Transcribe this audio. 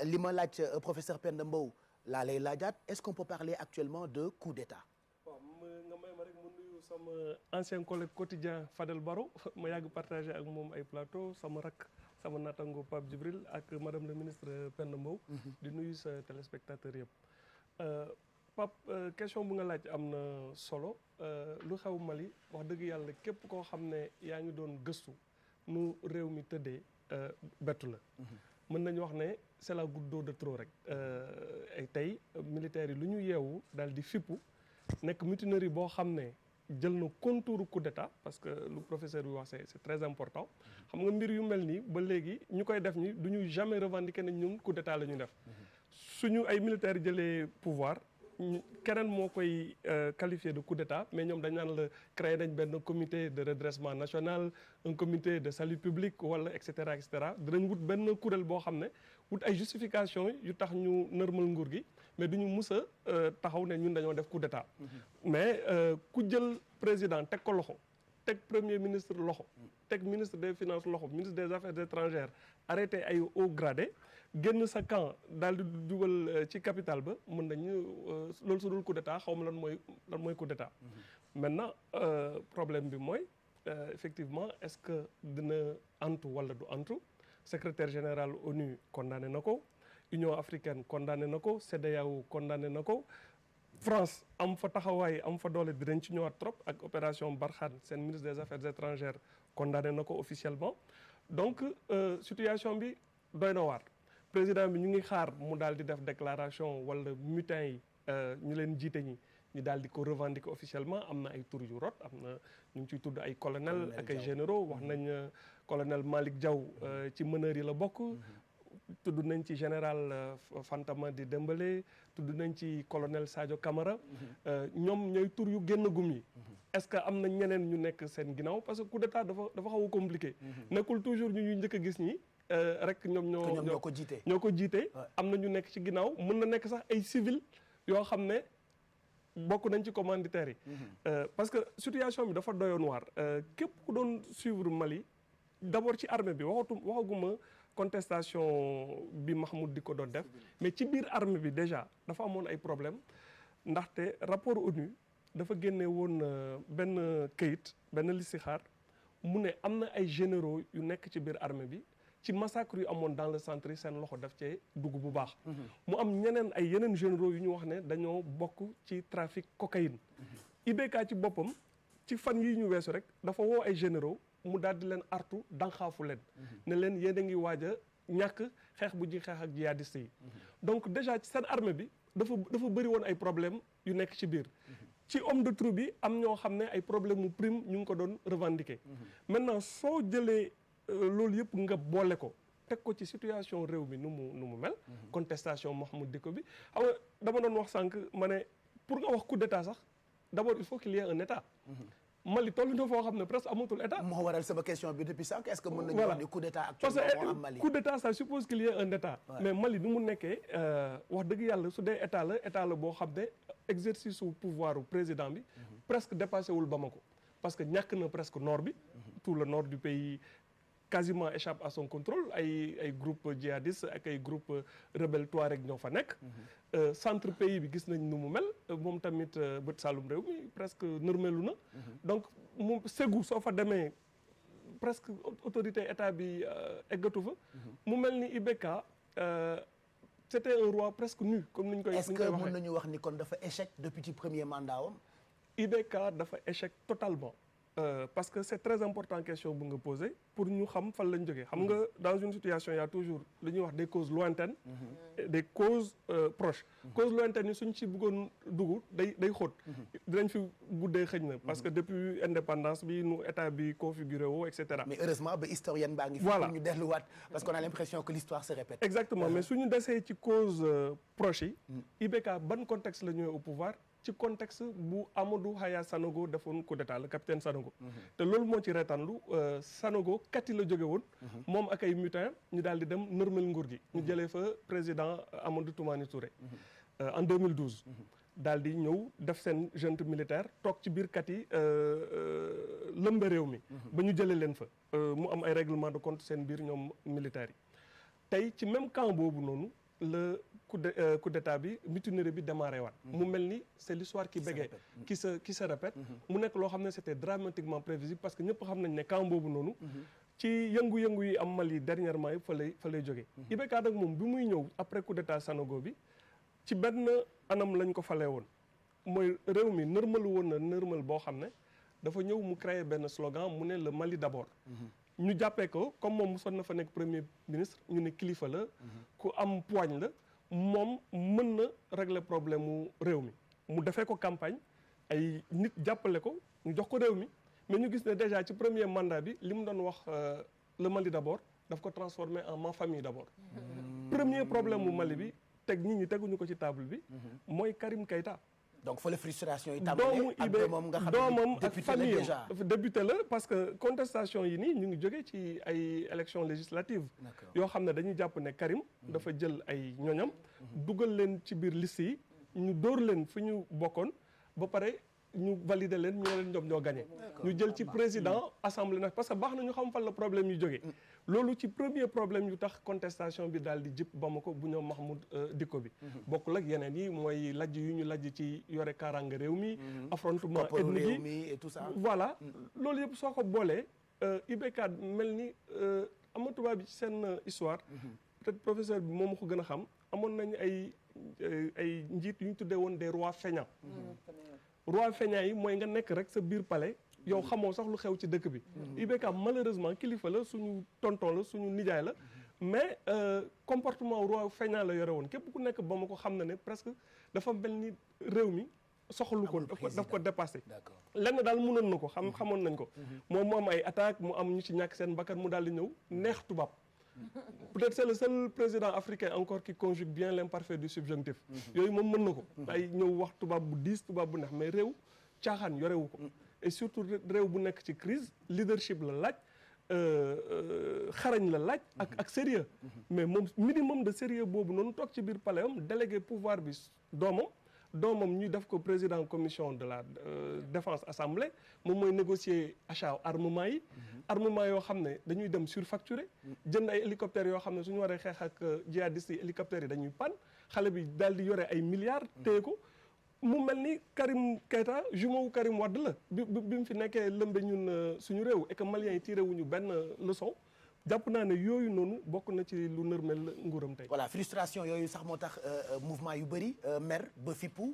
li ma laaj professeur Penda Mbow laa lay laajaat est-ce qu'on peut parler actuellement de coup d'état. waaw nga may ma rek mu nuyu sama ancien collègue quotidien Fadel Barro ma yàgg partagé ak moom ay plateau sama rak sama natango Pape Djibril ak madame le ministre Penda Mbow. di nuyu sa téléspectateur yëpp. Pape question bu nga laaj am na solo lu xew Mali wax dëgg yàlla képp koo xam ne yaa ngi doon gëstu nu réew mi tëddee bettu la. mën nañu wax ne c'est la goutte d'eau de trop rek ay tey militaires yi lu ñu yeewu daal di fippu nekk mutinerie boo xam ne jël na contour coup d'état parce que lu professeur bi wax c'est très important xam nga mbir yu mel nii ba léegi ñu koy def ñi du ñu jamais revendiquer ne ñun coup d'état la ñu def suñu ay militaires jëlee pouvoir keneen moo koy qualifié de coup d'état mais ñoom dañ naan la créé nañ benn comité de redressement national un comité de salut public wala et cetera dinañ wut benn kuréel boo xam ne wut ay justification yu tax ñu nërmal nguur gi mais duñu mus a taxaw ne ñun dañoo def coup d'état mais ku jël président teg ko loxo teg premier ministre loxo teg ministre des finances loxo ministre des affaires étrangères arrêté ay hauts gradés génn sa camp daal di dugal ci capitale ba mën nañu loolu su dul coup d'état xaw ma lan mooy coup d'état maintenant problème bi mooy effectivement est-ce que dina antu wala du antu secrétaire général ONU condamné na ko Union africaine condamné na ko CEDEAO condamné na ko France am fa taxawaay am fa doole dinañ ci ñëwaat trop ak opération Barkhane seen ministre des affaires étrangères condamné na ko officiellement donc situation bi doy na waar président bi ñu ngi xaar mu daal di def déclaration wala mutin yi ñu leen jiite ñi ñu daal di ko revendiquer officiellement am na ay tur yu rot am na ñu ngi ciy tudd ay colonel ak ay généraux wax nañ colonel Malick Diaw ci meneurs yi la bokk tudd nañ ci général Fantama di Dembélé tudd nañ ci colonel Sadio Camara ñoom ñooy tur yu génn gum yi est-ce que am na ñeneen ñu nekk seen ginnaaw parce que coup d'état dafa xaw a compliqué nekkul toujours ñu ñuy njëkk a gis ñi rek ñoom ñoo ko jiite am na ñu nekk ci ginnaaw mën na nekk sax ay civil yoo xam ne bokk nañ ci commanditaires yi parce que situation bi dafa doyoon waar képp ku doon suivre Mali d'abord ci armée bi waxaguma contestation bi Mahmoud di ko doon def mais ci biir armée bi déjà dafa amoon ay problème ndaxte rapport ONU dafa génne woon benn këyit benn listixaar mu ne am na ay généraux yu nekk ci biir armée bi ci massacre yu amoon dans le centre yi seen loxo daf cee dugg bu baax mu am yeneen généraux yu ñu wax ne dañoo bokk ci trafic cocaïne IBK ci boppam ci fan yi ñu weesu rek dafa woo ay généraux mu daal di leen artu danxaafu leen ne leen yéen a ngi waaj a ñàkk xeex bu ji xeex ak jihadistes yi donc déjà ci seen armée bi dafa bëri woon ay problème yu nekk ci biir ci homme de troupe bi am ñoo xam ne ay problème mu prime ñu ngi ko doon revendiquer maintenant soo jëlee loolu yëpp nga boole ko teg ko ci situation réew mi nu mu mel contestation Mahmoud Dicko bi xam nga dama doon wax sànq ma ne pour nga wax coup d'état sax d'abord il faut qu'il y ait un état Mali toll na foo xam ne presque amatul état. moo waral sama question bi depuis sànq est-ce que mën nañu wax ni coup d'état actuellement moo am Mali. coup d'état ça suppose qu'il y ait un état. mais Mali ni mu nekkee wax dëgg yàlla su dee état la boo xam ne exercice su pouvoir président bi. presque dépassé wul Bamako. parce que ñàkk na presque nord bi. tout le nord du pays quasiment échappe à son contrôle ay groupe djihadiste ak ay groupe rebelle Touareg ñoo fa nekk. centre pays bi gis nañ nu mu mel moom tamit bët saalum réew mi presque nërmelu na. donc moom Ségou soo fa demee presque autorité état bi eggatu fa. mu mel ni IBK c'était un roi presque nu comme ni ñu koy. est-ce que mën nañu wax ni kon dafa échec depuis ci premier mandat wam. IBK dafa échec totalement. Parce que c'est très important question bu nga posé pour ñu xam fan lañ jógee xam nga dans une situation il y a toujours lu ñuy wax des causes lointaines des causes proches causes lointaines yi suñ ci bëggoon dugg day xóot dinañ fi guddee xëj na parce que depuis indépendance bi nu état bi configuré woo et cetera mais heureusement ba historienne baa ngi fi pour ñu delluwaat parce qu'on a l'impression que l'histoire se répète exactement mais suñu desee ci cause proches yi IBK ban contexte la ñëwee au pouvoir ci contexte bu Amadou Haya Sanogo defoon coup d'état le capitaine Sanogo te loolu moo ci reetaanlu Sanogo Kati la jóge woon moom ak ay mutins ñu daal di dem nërmel nguur gi ñu jëlee fa président Amadou Toumani Touré en 2012 daal di ñëw def seen junte militaire toog ci biir Kati lëmbe réew mi ba ñu jëlee leen fa mu am ay règlement de compte seen biir ñoom militaires yi tey ci même camp boobu noonu le coup d'état bi mutinerie bi démarré waat mu mel ni c'est l'histoire qui bégaye qui se répète mu nekk loo xam ne c'était dramatiquement prévisible parce que ñëpp xam nañ ne camp boobu noonu ci yëngu-yëngu yi am Mali dernièrement yëpp fa lay jógee IBK nag moom bi muy ñëw après coup d'état Sanogo bi ci benn anam lañ ko falee woon mooy réew mi nërmalu woon na nërmal boo xam ne dafa ñëw mu créer benn slogan mu ne le Mali d'abord ñu jàppee ko comme moom mosoon na fa nekk premier ministre ñu ne kilifa la ku am poigne la moom mën na régler problème mu réew mi mu defee ko campagne ay nit jàppale ko ñu jox ko réew mi mais ñu gis ne déjà ci premier mandat bi li mu doon wax le Mali d'abord daf ko transformer en ma famille d'abord premier problème mu Mali bi teg nit ñi teguñu ko ci table bi mooy Karim Keïta donc fa la frustration yi tàmbalee ak doomam nga xam doomam ne ak famille député la parce que contestation yi nii ñu ngi jógee ci ay élections législatives yoo xam ne dañuy jàpp ne Karim dafa jël ay ñoñam dugal leen ci biir liste yi ñu dóor leen fi ñu bokkoon ba pare ñu valider leen ñu leen ñoom ñoo gagné ñu jël ci président assemblée nationale parce que baax na ñu xam fan la problème yu jógee loolu ci premier problème yu tax contestation bi daal di jëpp Bamako bu ñoom Mahmoud Dicko bi bokkul ak yeneen yi mooy lajj yu ñu lajj ci yore kaaraange réew mi affrontement ethnique yi et tout ça voilà loolu yëpp soo ko boolee IBK mel ni amatubaab bi ci seen histoire peut-être professeur bi moom ko gën a xam amoon nañu ay njiit yu ñu tuddee woon des rois feignants roi feignant yi mooy nga nekk rek sa biir palais yow xamoo sax lu xew ci dëkk bi IBK malheureusement kilifa la suñu tonton la suñu nijaay la mais comportement roi feignant la yore woon képp ku nekk ba ma ko xam na ne presque dafa mel ni réew mi soxalu ko daf ko dépassé lenn daal mënoon na ko xamoon nañ ko moom mu am ay attaque mu am ñu ci ñàkk seen bakkan mu daal di ñëw neex tubaab peut-être c'est le seul président africain encore qui conjugue bien l'imparfait du subjonctif yooyu moom mën na ko ay ñëw wax tubaab bu diis tubaab bu neex mais réew caaxaan yorewu ko et surtout réew bu nekk ci crise leadership la laaj xarañ la laaj ak sérieux mais moom minimum de sérieux boobu noonu toog ci biir palais am délégué pouvoir bi doomam ñuy def ko président commission de la défense assemblée moom mooy négocier achat armement yi armement yoo xam ne dañuy dem surfacturé jënd ay hélicoptères yoo xam ne suñu waree xeex ak djihadistes yi hélicoptères yi dañuy panne xale bi daal di yore ay milliards téye ko mu mel ni Karim Keïta jumeau Karim Wade la bi mu fi nekkee lëmbe ñun suñu réew et que maliens yi tiré wuñu benn leçon jàpp naa ne yooyu noonu bokk na ci lu nërmel nguuram tey. voilà frustration yooyu sax moo tax mouvement yu bëri mer ba fippu